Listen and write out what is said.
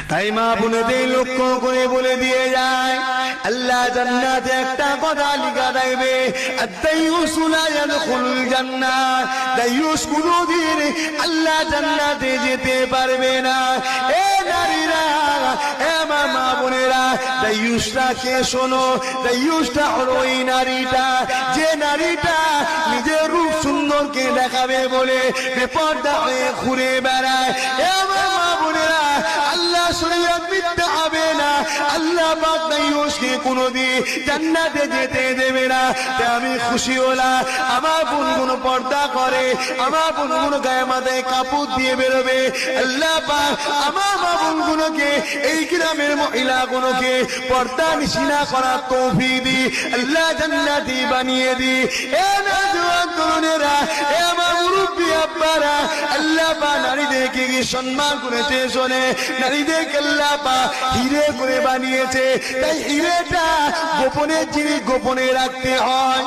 তাই মা বোনেদের লক্ষ্য করে বলে দিয়ে যায়, আল্লাহ জান্নাতে একটা কথা লিখা থাকবে, আদ-দাইয়ুসু লা ইয়াদখুলুল জান্নাহ, দাইয়ুস কোনদিন আল্লাহ জান্নাতে যেতে পারবে না। এ নারীরা, এ মা বোনেরা, দাইয়ুসটা কে শোনো, দাইয়ুসটা হলো ওই নারীটা যে নারীটা নিজের রূপ সুন্দরকে দেখাবে বলে বেপরদা হয়ে ঘুরে বেড়ায়। এ মা বোনেরা, আল্লাহ শরীয়ত মিথ্যা হবে না, আল্লাহ পাক দাইয়ুসকে কোনদিন জান্নাতে যেতে দেবে না। তাই আমি খুশি হলাম আমার বোনগুলো পর্দা করে, আমার বোনগুলো গায়ে মাথায় কাপড় দিয়ে বেরোবে। আল্লাহ পাক আমার মা বোনগুলোকে, এই গ্রামের মহিলাগুলোকে পর্দা নিশিনা করার তৌফিক দি, আল্লাহ জান্নাতি বানিয়ে দি। এ নওজোয়ান তরুণেরা, এ আমার মুরব্বি আব্বারা, আল্লাহ পাক নারীদেরকে কি সম্মান করেছে শোনে, নারীদেরকে আল্লাহ পাক হিরে করে বানিয়েছে। তাই হিরেটা গোপনের জিনিস গোপনে রাখতে হয়।